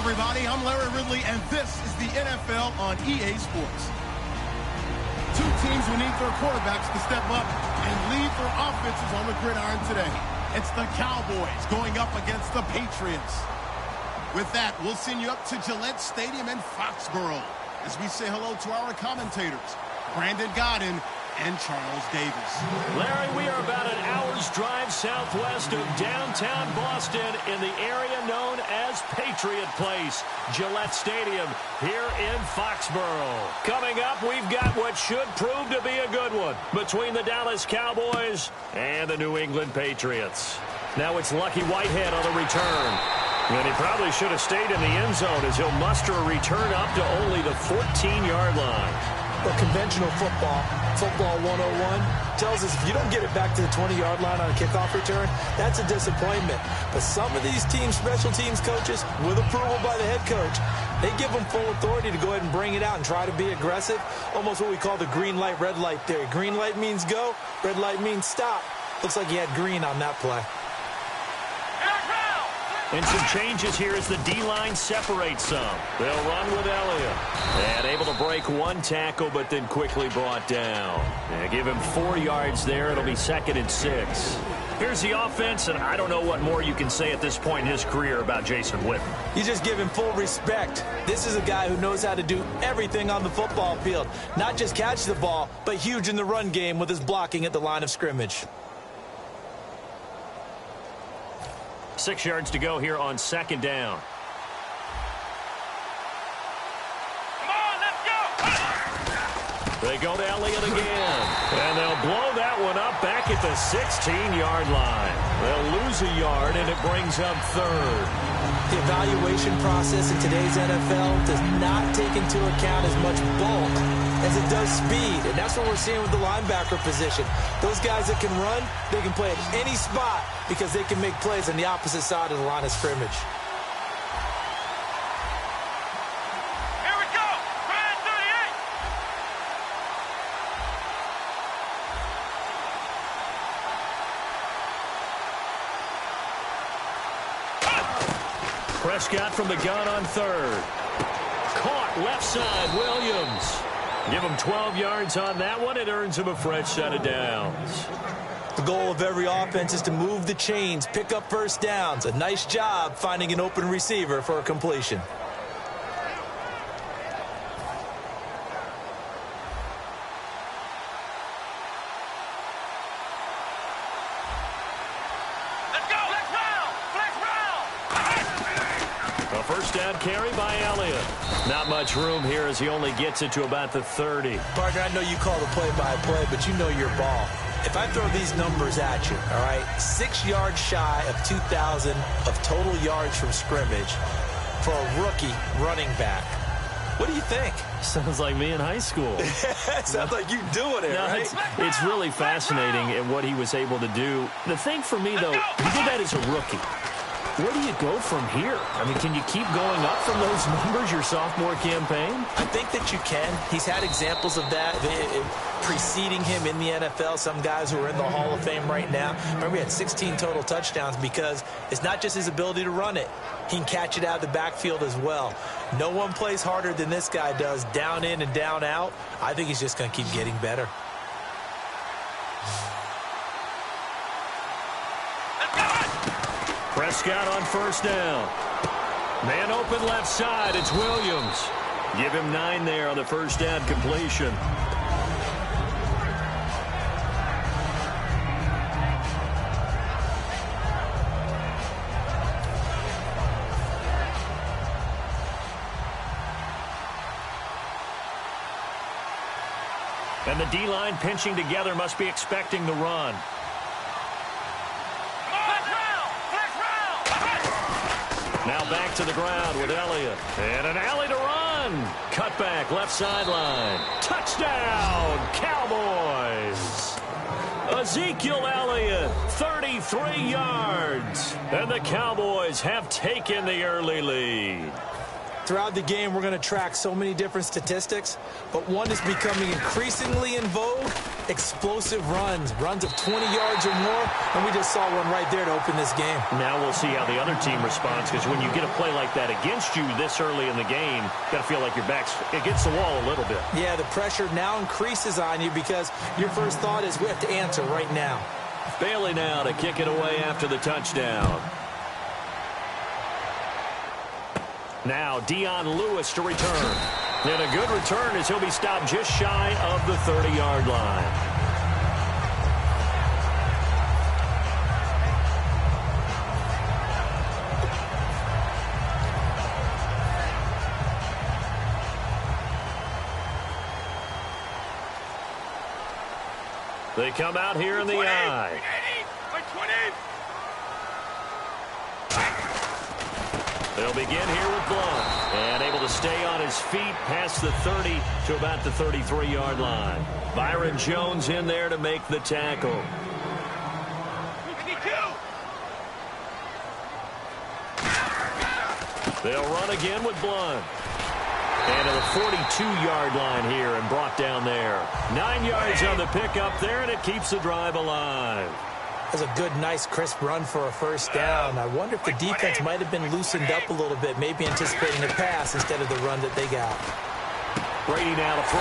everybody. I'm Larry Ridley, and this is the NFL on EA Sports. Two teams will need their quarterbacks to step up and lead their offenses on the gridiron today. It's the Cowboys going up against the Patriots. With that, we'll send you up to Gillette Stadium in Foxborough as we say hello to our commentators, Brandon Godden and Charles Davis. Larry, we are about an hour's drive southwest of downtown Boston in the area known as Patriot Place, Gillette Stadium here in Foxborough. Coming up, we've got what should prove to be a good one between the Dallas Cowboys and the New England Patriots. Now it's Lucky Whitehead on the return. And he probably should have stayed in the end zone as he'll muster a return up to only the 14-yard line. But conventional football 101, tells us if you don't get it back to the 20-yard line on a kickoff return, that's a disappointment. But some of these teams, special teams coaches, with approval by the head coach, they give them full authority to go ahead and bring it out and try to be aggressive. Almost what we call the green light, red light theory. Green light means go, red light means stop. Looks like he had green on that play. And some changes here as the D-line separates some. They'll run with Elliott. And able to break one tackle, but then quickly brought down. And give him 4 yards there. It'll be 2nd and 6. Here's the offense, and I don't know what more you can say at this point in his career about Jason Witten. You just give him full respect. This is a guy who knows how to do everything on the football field. Not just catch the ball, but huge in the run game with his blocking at the line of scrimmage. 6 yards to go here on 2nd down. Come on, let's go! They go to Elliott again. And they'll blow that one up back at the 16-yard line. They'll lose a yard, and it brings up 3rd. The evaluation process in today's NFL does not take into account as much bulk as it does speed, and that's what we're seeing with the linebacker position. Those guys that can run, they can play at any spot because they can make plays on the opposite side of the line of scrimmage. Here we go! Brand 38! Prescott from the gun on 3rd. Caught left side, Williams. Give him 12 yards on that one. It earns him a fresh set of downs. The goal of every offense is to move the chains, pick up first downs. A nice job finding an open receiver for a completion. A first down carry by Elliott. Not much room here as he only gets it to about the 30. Partner, I know you call the play-by-play, but you know your ball. If I throw these numbers at you, all right, 6 yards shy of 2,000 of total yards from scrimmage for a rookie running back. What do you think? Sounds like me in high school. Sounds like you doing it, right? It's really fascinating at what he was able to do. The thing for me, though, he did that as a rookie. Where do you go from here? I mean, can you keep going up from those numbers your sophomore campaign? I think that you can. He's had examples of that preceding him in the NFL. Some guys who are in the Hall of Fame right now. Remember, he had 16 total touchdowns because it's not just his ability to run it. He can catch it out of the backfield as well. No one plays harder than this guy does, down in and down out. I think he's just going to keep getting better. Prescott on first down. Man open left side. It's Williams. Give him 9 there on the first down completion. And the D-line pinching together must be expecting the run. Now back to the ground with Elliott. And an alley to run. Cutback left sideline. Touchdown, Cowboys. Ezekiel Elliott, 33 yards. And the Cowboys have taken the early lead. Throughout the game, we're going to track so many different statistics, but one is becoming increasingly in vogue: explosive runs of 20 yards or more, and we just saw one right there to open this game. Now we'll see how the other team responds, because when you get a play like that against you this early in the game, you got to feel like your back's against the wall a little bit. Yeah, the pressure now increases on you because your first thought is we have to answer right now. Bailey now to kick it away after the touchdown. Now Dion Lewis to return. And a good return as he'll be stopped just shy of the 30-yard line. They come out here in the I. They'll begin here with Blunt, and able to stay on his feet past the 30 to about the 33-yard line. Byron Jones in there to make the tackle. They'll run again with Blunt. And to the 42-yard line here and brought down there. 9 yards on the pickup there, and it keeps the drive alive. That's a good, nice, crisp run for a first down. I wonder if the defense might have been loosened up a little bit, maybe anticipating a pass instead of the run that they got. Brady now to throw,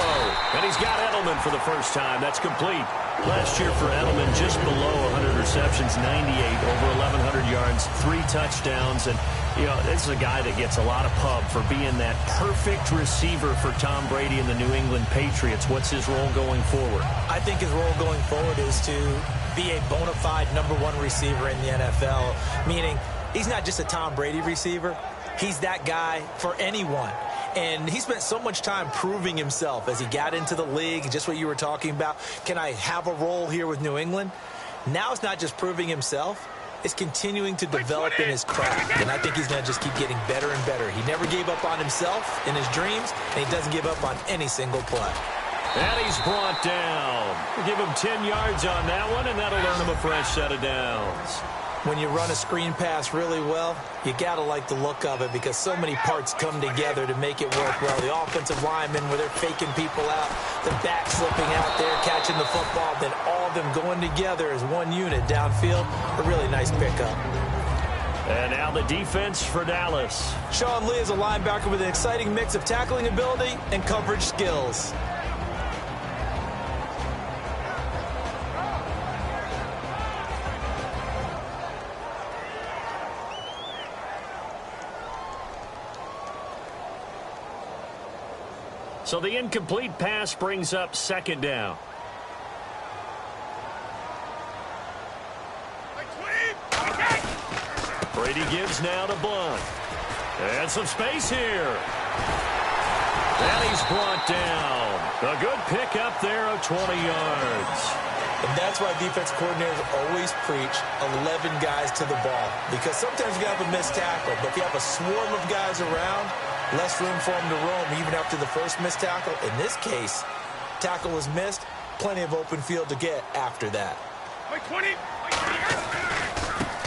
and he's got Edelman for the first time. That's complete. Last year for Edelman, just below 100 receptions, 98, over 1,100 yards, 3 touchdowns. And, you know, this is a guy that gets a lot of pub for being that perfect receiver for Tom Brady and the New England Patriots. What's his role going forward? I think his role going forward is to be a bona fide #1 receiver in the NFL, meaning he's not just a Tom Brady receiver. He's that guy for anyone. And he spent so much time proving himself as he got into the league, just what you were talking about. Can I have a role here with New England? Now it's not just proving himself. It's continuing to develop in his craft. And I think he's going to just keep getting better and better. He never gave up on himself in his dreams, and he doesn't give up on any single play. And he's brought down. We'll give him 10 yards on that one, and that'll earn him a fresh set of downs. When you run a screen pass really well, you got to like the look of it because so many parts come together to make it work well. The offensive linemen, where they're faking people out, the back slipping out there, catching the football, then all of them going together as one unit downfield. A really nice pickup. And now the defense for Dallas. Sean Lee is a linebacker with an exciting mix of tackling ability and coverage skills. So the incomplete pass brings up second down. Brady gives now to Blunt. And some space here. And he's brought down. A good pickup there of 20 yards. And that's why defense coordinators always preach 11 guys to the ball. Because sometimes you have a missed tackle, but if you have a swarm of guys around, less room for him to roam even after the first missed tackle. In this case, tackle was missed, plenty of open field to get after that.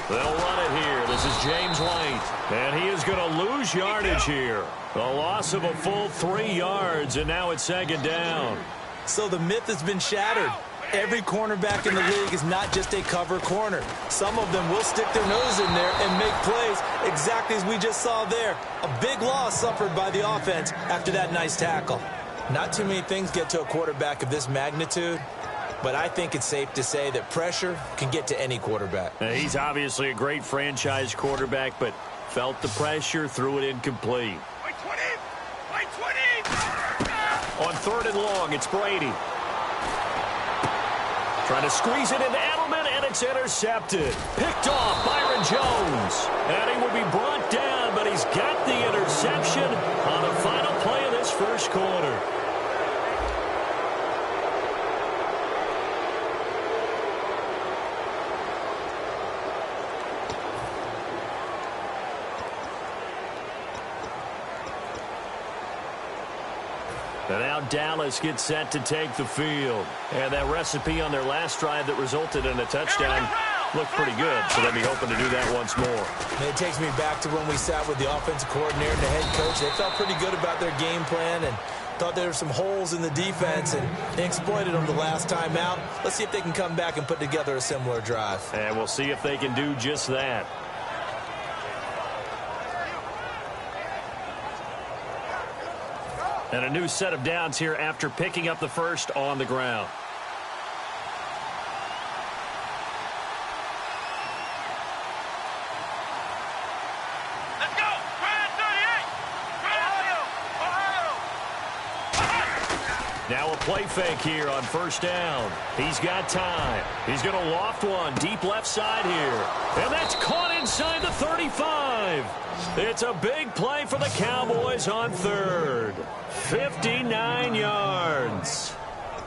They'll run it here. This is James White. And he is going to lose yardage here. A loss of a full 3 yards, and now it's second down. So the myth has been shattered. Every cornerback in the league is not just a cover corner. Some of them will stick their nose in there and make plays exactly as we just saw there. A big loss suffered by the offense after that nice tackle. Not too many things get to a quarterback of this magnitude, but I think it's safe to say that pressure can get to any quarterback. He's obviously a great franchise quarterback, but felt the pressure, threw it incomplete. On 3rd and long, it's Brady. Trying to squeeze it into Edelman, and it's intercepted. Picked off Byron Jones. And he will be brought down, but he's got the interception on the final play of this first quarter. And now Dallas gets set to take the field. And that recipe on their last drive that resulted in a touchdown looked pretty good, so they'll be hoping to do that once more. And it takes me back to when we sat with the offensive coordinator and the head coach. They felt pretty good about their game plan and thought there were some holes in the defense, and they exploited them the last time out. Let's see if they can come back and put together a similar drive. And we'll see if they can do just that. And a new set of downs here after picking up the first on the ground. Let's go. Brand 38. Ohio. Now a play fake here on first down. He's got time. He's going to loft one deep left side here. And that's caught inside the 35. It's a big play for the Cowboys on third. 59 yards.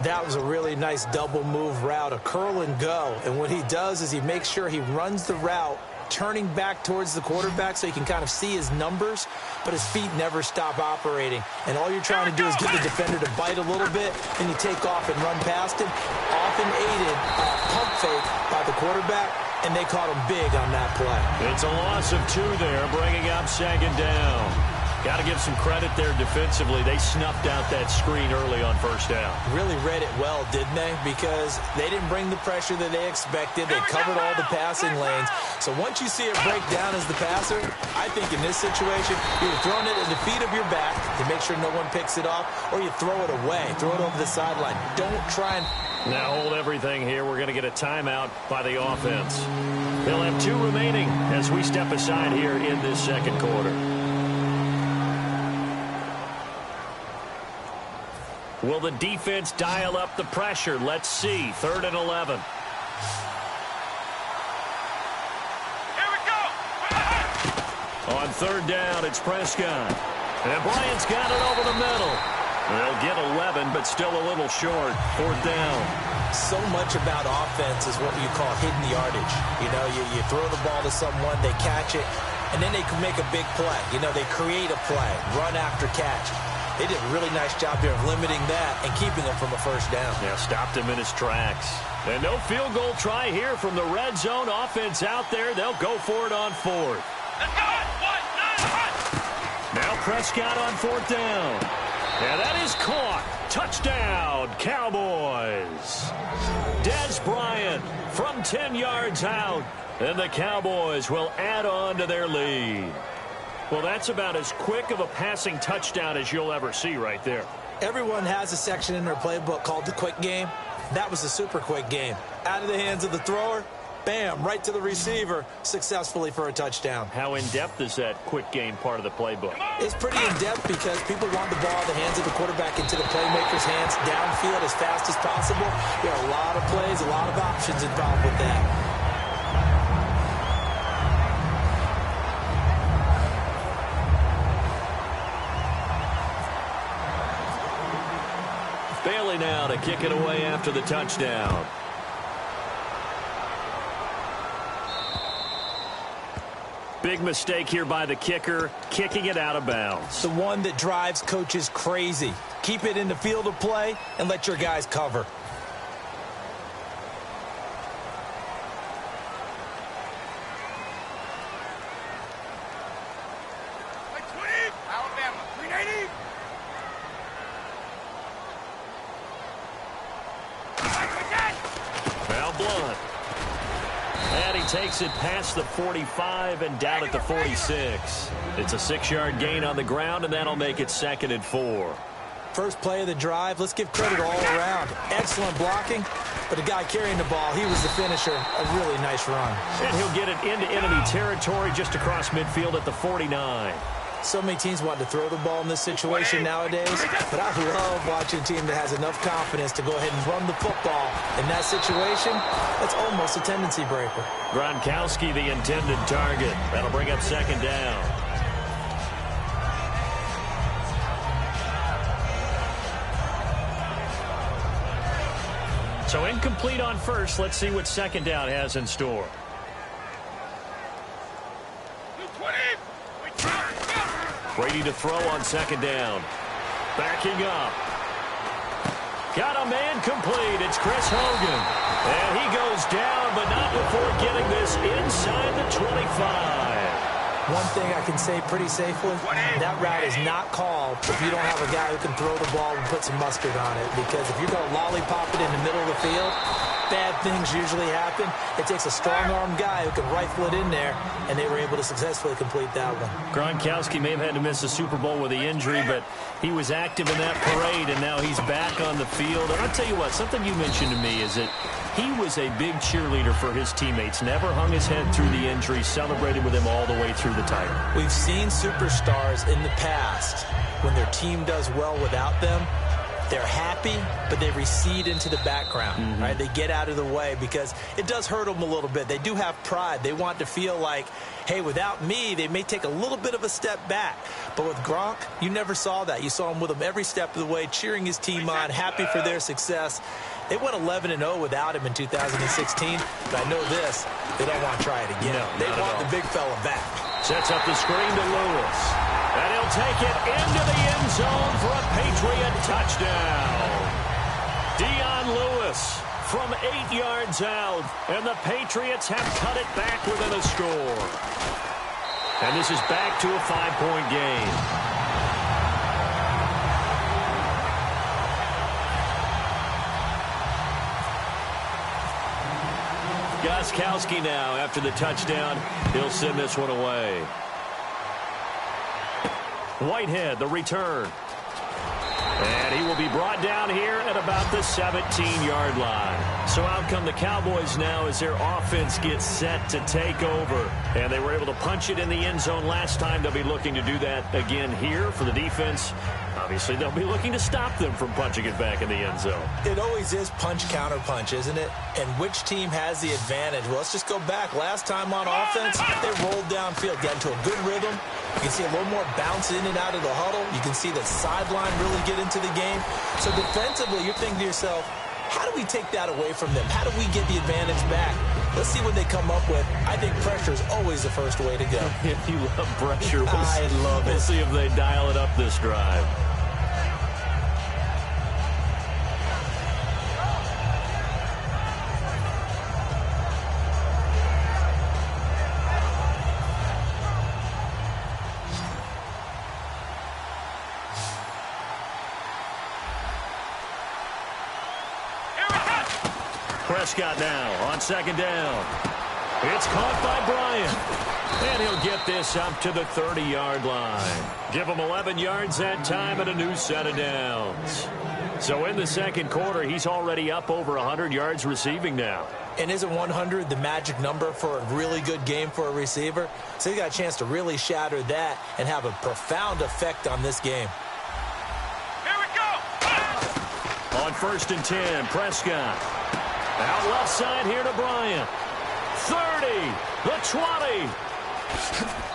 That was a really nice double move route, a curl and go. And what he does is he makes sure he runs the route, turning back towards the quarterback so he can kind of see his numbers, but his feet never stop operating. And all you're trying to do is get the defender to bite a little bit, then you take off and run past him. Often aided pump fake by the quarterback, and they caught him big on that play. It's a loss of 2 there, bringing up second down. Got to give some credit there defensively. They snuffed out that screen early on first down. Really read it well, didn't they? Because they didn't bring the pressure that they expected. They covered all the passing lanes. So once you see it break down as the passer, I think in this situation, you're throwing it at the feet of your back to make sure no one picks it off, or you throw it away, throw it over the sideline. Don't try and... Now hold everything here. We're going to get a timeout by the offense. They'll have 2 remaining as we step aside here in this second quarter. Will the defense dial up the pressure? Let's see. 3rd and 11. Here we go. On 3rd down, it's Prescott. And Bryant's got it over the middle. They'll get 11, but still a little short. 4th down. So much about offense is what you call hidden yardage. You know, you throw the ball to someone, they catch it, and then they can make a big play. You know, they create a play, run after catch. They did a really nice job there of limiting that and keeping him from a first down. Yeah, stopped him in his tracks. And no field goal try here from the red zone offense out there. They'll go for it on 4th. Let's go. 1, 9, 1. Now Prescott on 4th down. And that is caught. Touchdown, Cowboys. Dez Bryant from 10 yards out. And the Cowboys will add on to their lead. Well, that's about as quick of a passing touchdown as you'll ever see right there. Everyone has a section in their playbook called the quick game. That was a super quick game. Out of the hands of the thrower, bam, right to the receiver, successfully for a touchdown. How in-depth is that quick game part of the playbook? It's pretty in-depth because people want the ball in the hands of the quarterback into the playmaker's hands downfield as fast as possible. There are a lot of plays, a lot of options involved with that. Bailey now to kick it away after the touchdown. Big mistake here by the kicker, kicking it out of bounds. The one that drives coaches crazy. Keep it in the field of play and let your guys cover. Alabama, 380. Foul blunt. And he takes it past the 45 and down at the 46. It's a 6-yard gain on the ground, and that'll make it 2nd and 4. First play of the drive, let's give credit all around. Excellent blocking, but the guy carrying the ball, he was the finisher. A really nice run. And he'll get it into enemy territory just across midfield at the 49. So many teams want to throw the ball in this situation nowadays, but I love watching a team that has enough confidence to go ahead and run the football. In that situation, that's almost a tendency breaker. Gronkowski, the intended target. That'll bring up 2nd down. So incomplete on first. Let's see what 2nd down has in store. Brady to throw on 2nd down. Backing up. Got a man complete. It's Chris Hogan. And he goes down, but not before getting this inside the 25. One thing I can say pretty safely, that route is not called if you don't have a guy who can throw the ball and put some mustard on it. Because if you're going to lollipop it in the middle of the field, bad things usually happen. It takes a strong-armed guy who can rifle it in there, and they were able to successfully complete that one. Gronkowski may have had to miss the Super Bowl with the injury, but he was active in that parade, and now he's back on the field. And I'll tell you what, something you mentioned to me is that he was a big cheerleader for his teammates, never hung his head through the injury, celebrated with him all the way through the title. We've seen superstars in the past, when their team does well without them, they're happy, but they recede into the background, right? They get out of the way because it does hurt them a little bit. They do have pride. They want to feel like, hey, without me, they may take a little bit of a step back. But with Gronk, you never saw that. You saw him with him every step of the way, cheering his team on, happy for their success. They went 11-0 without him in 2016, but I know this, they don't want to try it again. No, they want the big fella back. Sets up the screen to Lewis. And he'll take it into the end zone for a Patriot touchdown. Dion Lewis from 8 yards out. And the Patriots have cut it back within a score. And this is back to a 5-point game. Gostkowski now after the touchdown. He'll send this one away. Whitehead, the return. And he will be brought down here at about the 17-yard line. So out come the Cowboys now as their offense gets set to take over. And they were able to punch it in the end zone last time. They'll be looking to do that again here for the defense. Obviously, they'll be looking to stop them from punching it back in the end zone. It always is punch-counter-punch, isn't it? And which team has the advantage? Well, let's just go back. Last time on offense, they rolled downfield, got into a good rhythm. You can see a little more bounce in and out of the huddle. You can see the sideline really get into the game. So defensively, you're thinking to yourself, how do we take that away from them? How do we get the advantage back? Let's see what they come up with. I think pressure is always the first way to go. You love pressure. I love it. We'll see if they dial it up this drive. Prescott now on second down. It's caught by Bryant. And he'll get this up to the 30-yard line. Give him 11 yards that time and a new set of downs. So in the second quarter, he's already up over 100 yards receiving now. And isn't 100 the magic number for a really good game for a receiver? So he got a chance to really shatter that and have a profound effect on this game. Here we go. On 1st and 10, Prescott. Out left side here to Bryant. 30, the 20.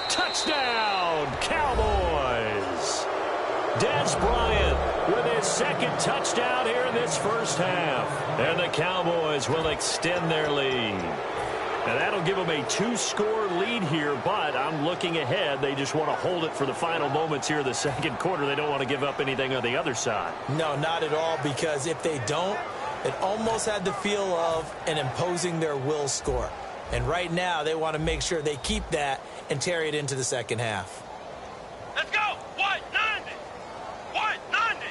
Touchdown, Cowboys. Des Bryant with his second touchdown here in this first half. And the Cowboys will extend their lead. Now that'll give them a 2-score lead here, but I'm looking ahead. They just want to hold it for the final moments here of the second quarter. They don't want to give up anything on the other side. No, not at all, because if they don't, it almost had the feel of an imposing their will score. And right now, they want to make sure they keep that and carry it into the second half. Let's go. 190. 190.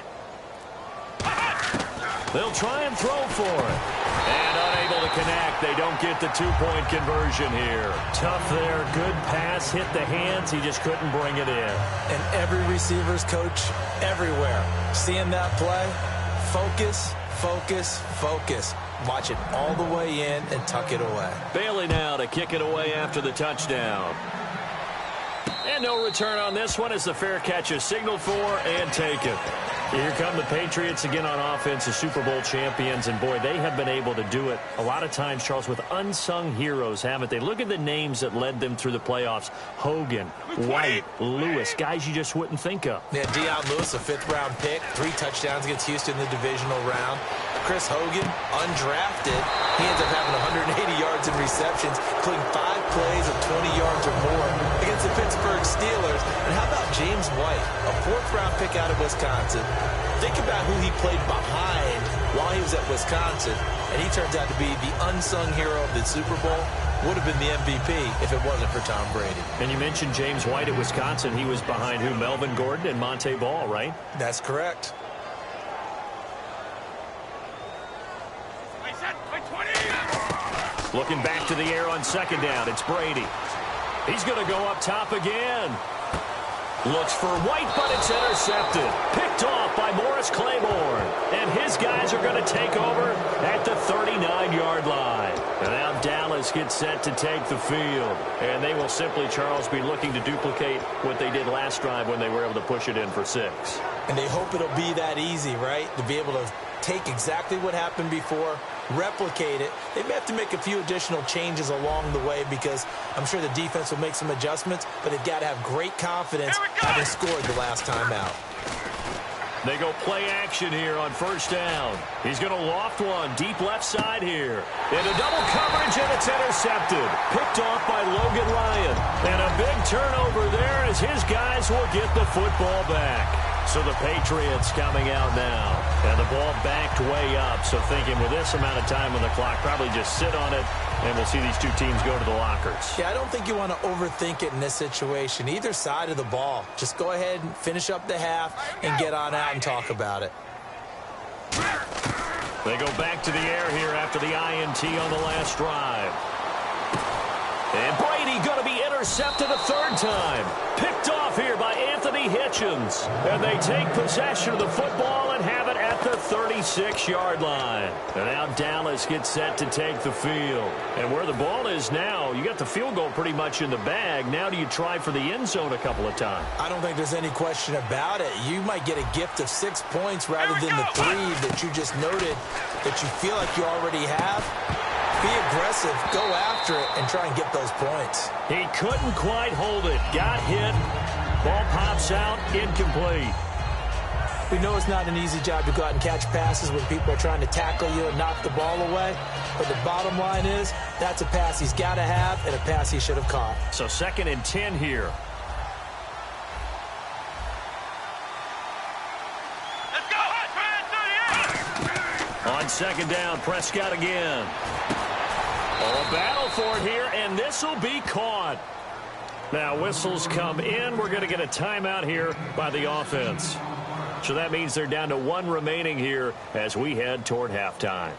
They'll try and throw for it. And unable to connect. They don't get the 2-point conversion here. Tough there. Good pass. Hit the hands. He just couldn't bring it in. And every receiver's coach everywhere, seeing that play, focus, focus, focus. Watch it all the way in and tuck it away. Bailey now to kick it away after the touchdown. And no return on this one as the fair catch is signaled for and taken. Here come the Patriots again on offense, the Super Bowl champions. And, boy, they have been able to do it a lot of times, Charles, with unsung heroes, haven't they? Look at the names that led them through the playoffs. Hogan, White, Lewis, guys you just wouldn't think of. Yeah, Dion Lewis, a 5th-round pick, 3 touchdowns against Houston in the divisional round. Chris Hogan, undrafted. He ends up having 180 yards in receptions, including 5 plays of 20 yards or more against the Pittsburgh Steelers. And how about James White, a 4th-round pick out of Wisconsin? Think about who he played behind while he was at Wisconsin, and he turns out to be the unsung hero of the Super Bowl. Would have been the MVP if it wasn't for Tom Brady. And you mentioned James White at Wisconsin. He was behind who? Melvin Gordon and Monte Ball, right? That's correct. Looking back to the air on second down. It's Brady. He's going to go up top again. Looks for White, but it's intercepted. Picked off by Morris Claiborne. And his guys are going to take over at the 39-yard line. And now Dallas gets set to take the field. And they will simply, Charles, be looking to duplicate what they did last drive when they were able to push it in for 6. And they hope it'll be that easy, right? To be able to take exactly what happened before, replicate it. They may have to make a few additional changes along the way because I'm sure the defense will make some adjustments, but they've got to have great confidence having scored the last time out. They go play action here on first down. He's going to loft one deep left side here. Into double coverage, and it's intercepted. Picked off by Logan Ryan. And a big turnover there as his guys will get the football back. So the Patriots coming out now. And the ball backed way up. So thinking with this amount of time on the clock, probably just sit on it, and we'll see these two teams go to the lockers. Yeah, I don't think you want to overthink it in this situation. Either side of the ball. Just go ahead and finish up the half and get on out and talk about it. They go back to the air here after the INT on the last drive. And Brady going to be intercepted a third time. Picked off here by Anthony Hitchens. And they take possession of the football and have it at the 36-yard line. And now Dallas gets set to take the field. And where the ball is now, you got the field goal pretty much in the bag. Now do you try for the end zone a couple of times? I don't think there's any question about it. You might get a gift of 6 points rather than the 3 that you just noted that you feel like you already have. Be aggressive, go after it, and try and get those points. He couldn't quite hold it. Got hit. Ball pops out, incomplete. We know it's not an easy job to go out and catch passes when people are trying to tackle you and knock the ball away. But the bottom line is, that's a pass he's got to have and a pass he should have caught. So 2nd and 10 here. Let's go! On second down, Prescott again. Oh, a battle for it here, and this will be caught. Now, whistles come in. We're going to get a timeout here by the offense. So that means they're down to 1 remaining here as we head toward halftime.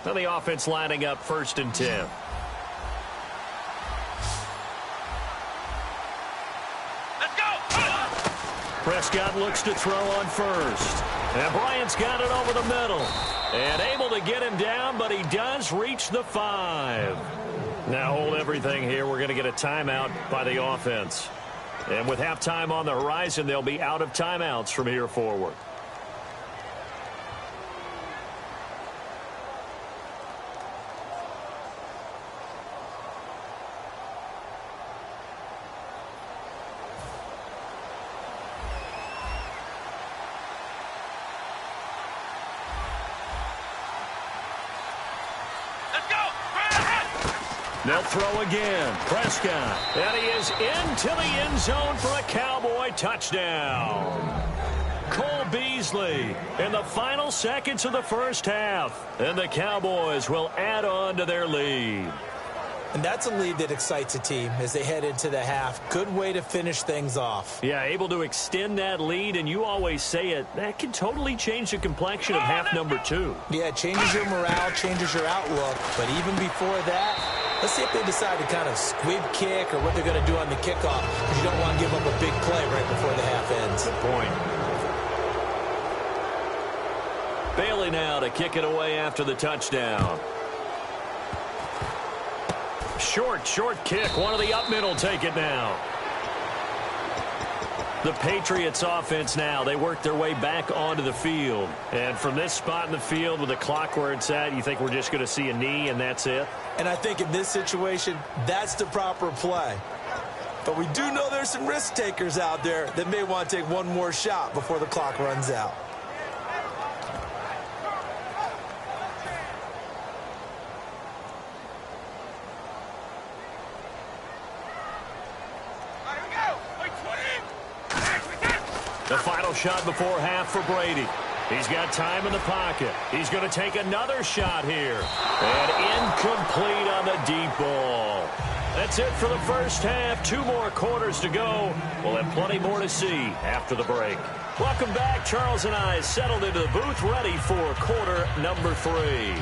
Now the offense lining up 1st and 10. Prescott looks to throw on first. And Bryant's got it over the middle. And able to get him down, but he does reach the 5. Now hold everything here. We're going to get a timeout by the offense. And with halftime on the horizon, they'll be out of timeouts from here forward. They'll throw again. Prescott. And he is into the end zone for a Cowboy touchdown. Cole Beasley in the final seconds of the first half. And the Cowboys will add on to their lead. And that's a lead that excites a team as they head into the half. Good way to finish things off. Yeah, able to extend that lead, and you always say it, that can totally change the complexion of half number 2. Yeah, it changes your morale, changes your outlook. But even before that, let's see if they decide to kind of squib kick or what they're going to do on the kickoff, because you don't want to give up a big play right before the half ends. Good point. Bailey now to kick it away after the touchdown. Short kick. One of the up middle take it now. The Patriots offense now, they work their way back onto the field. And from this spot in the field with the clock where it's at, you think we're just going to see a knee and that's it? And I think in this situation, that's the proper play. But we do know there's some risk takers out there that may want to take one more shot before the clock runs out. The final shot before half for Brady. He's got time in the pocket. He's going to take another shot here. And incomplete on the deep ball. That's it for the first half. 2 more quarters to go. We'll have plenty more to see after the break. Welcome back. Charles and I settled into the booth, ready for quarter number 3.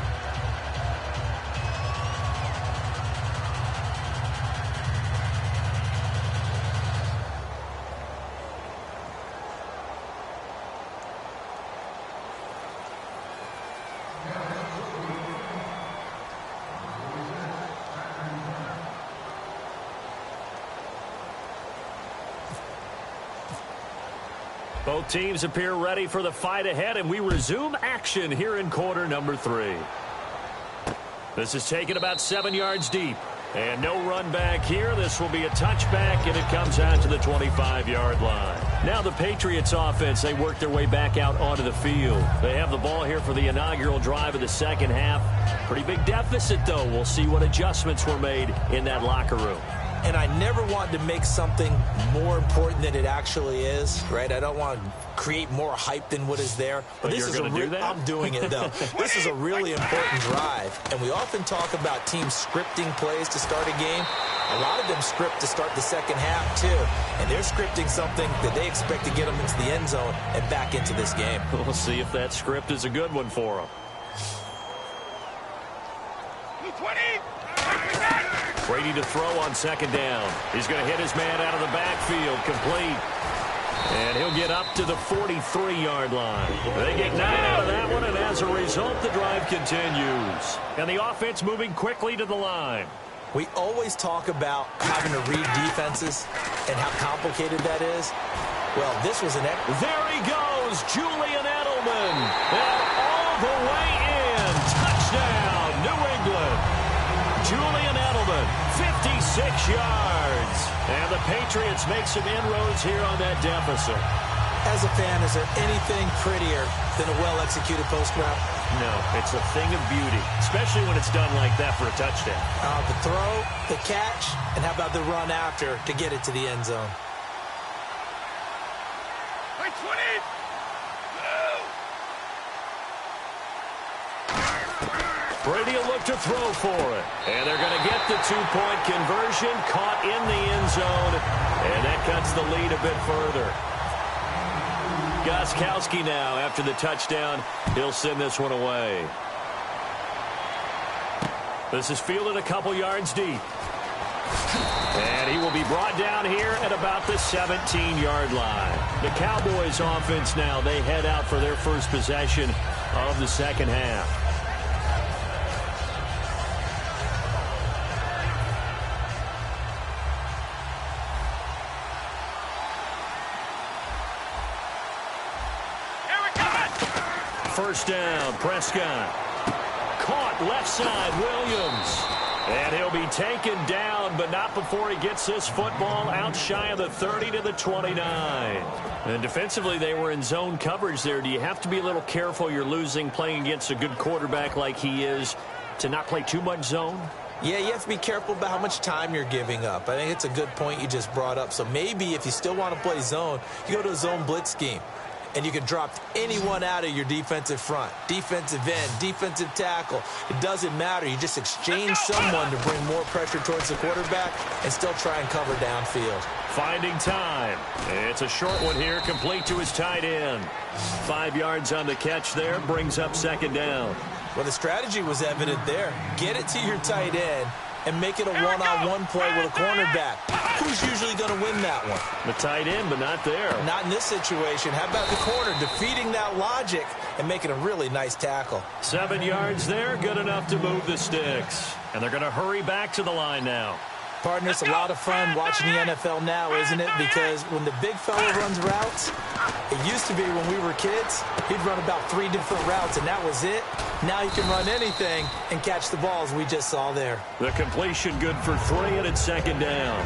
Both teams appear ready for the fight ahead, and we resume action here in quarter number 3. This is taken about 7 yards deep. And no run back here. This will be a touchback, and it comes out to the 25-yard line. Now the Patriots offense, they work their way back out onto the field. They have the ball here for the inaugural drive of the second half. Pretty big deficit, though. We'll see what adjustments were made in that locker room. And I never want to make something more important than it actually is, right? I don't want to create more hype than what is there. But this is going to do that? I'm doing it, though. This is a really important drive. And we often talk about teams scripting plays to start a game. A lot of them script to start the second half, too. And they're scripting something that they expect to get them into the end zone and back into this game. We'll see if that script is a good one for them. 20! Brady to throw on second down. He's going to hit his man out of the backfield, complete. And he'll get up to the 43-yard line. They get 9 out of that one, and as a result, the drive continues. And the offense moving quickly to the line. We always talk about having to read defenses and how complicated that is. Well, this was an... There he goes, Julian Edelman. And all the way in. Touchdown, New England. Julian Edelman, 56 yards. And the Patriots make some inroads here on that deficit. As a fan, is there anything prettier than a well-executed post route? No, it's a thing of beauty, especially when it's done like that for a touchdown. The throw, the catch, and how about the run after to get it to the end zone? 20! Brady will look to throw for it. And they're going to get the 2-point conversion, caught in the end zone. And that cuts the lead a bit further. Gostkowski now, after the touchdown, he'll send this one away. This is fielded a couple yards deep. And he will be brought down here at about the 17-yard line. The Cowboys offense now, they head out for their first possession of the second half. First down, Prescott. Caught left side, Williams. And he'll be taken down, but not before he gets this football out shy of the 30 to the 29. And defensively, they were in zone coverage there. Do you have to be a little careful you're losing playing against a good quarterback like he is to not play too much zone? Yeah, you have to be careful about how much time you're giving up. I think it's a good point you just brought up. So maybe if you still want to play zone, you go to a zone blitz scheme. And you can drop anyone out of your defensive front. Defensive end, defensive tackle. It doesn't matter. You just exchange someone to bring more pressure towards the quarterback and still try and cover downfield. Finding time. It's a short one here, complete to his tight end. 5 yards on the catch there, brings up second down. Well, the strategy was evident there. Get it to your tight end and make it a one-on-one play with a cornerback. Who's usually going to win that one? The tight end, but not there. Not in this situation. How about the corner defeating that logic and making a really nice tackle? 7 yards there, good enough to move the sticks. And they're going to hurry back to the line now. Partner, it's a lot of fun watching the NFL now, isn't it? Because when the big fella runs routes, it used to be when we were kids, he'd run about 3 different routes, and that was it. Now you can run anything and catch the balls we just saw there. The completion good for 3, and it's second down.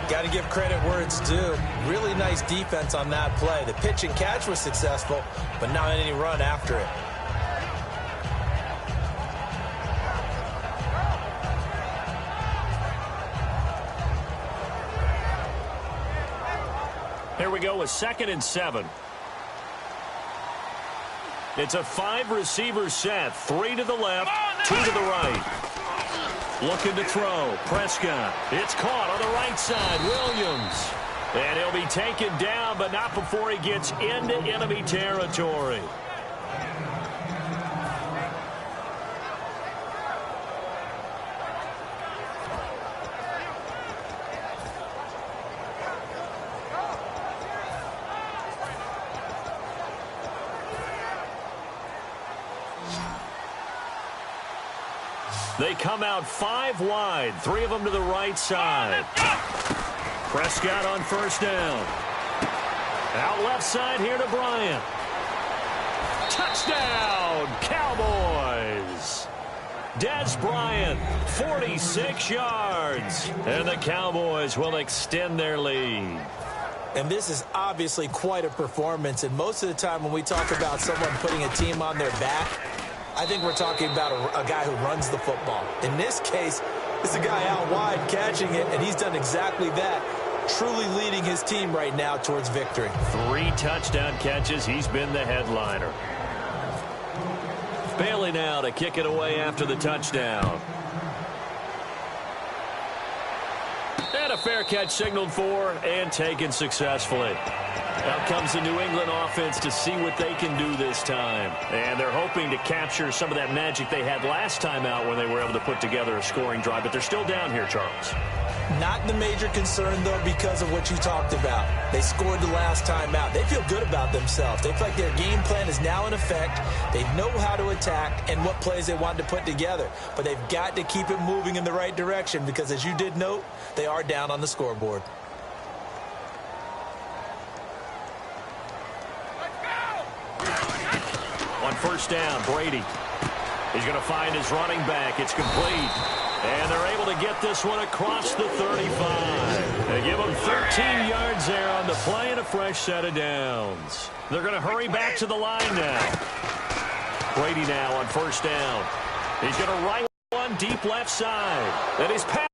Got to give credit where it's due. Really nice defense on that play. The pitch and catch was successful, but not any run after it. Here we go with 2nd and 7. It's a 5-receiver set. 3 to the left, 2 to the right. Looking to throw. Prescott. It's caught on the right side. Williams. And he'll be taken down, but not before he gets into enemy territory. They come out 5 wide, 3 of them to the right side. Prescott on first down. Out left side here to Bryant. Touchdown, Cowboys. Des Bryant, 46 yards. And the Cowboys will extend their lead. And this is obviously quite a performance. And most of the time when we talk about someone putting a team on their back, I think we're talking about a guy who runs the football. In this case, it's a guy out wide catching it, and he's done exactly that, truly leading his team right now towards victory. 3 touchdown catches. He's been the headliner. Bailey now to kick it away after the touchdown. And a fair catch signaled for and taken successfully. Out comes the New England offense to see what they can do this time. And they're hoping to capture some of that magic they had last time out when they were able to put together a scoring drive. But they're still down here, Charles. Not the major concern, though, because of what you talked about. They scored the last time out. They feel good about themselves. They feel like their game plan is now in effect. They know how to attack and what plays they want to put together. But they've got to keep it moving in the right direction because, as you did note, they are down on the scoreboard. On first down, Brady. He's going to find his running back. It's complete. And they're able to get this one across the 35. They give him 13 yards there on the play and a fresh set of downs. They're going to hurry back to the line now. Brady now on first down. He's going to right one deep left side. And he's passed.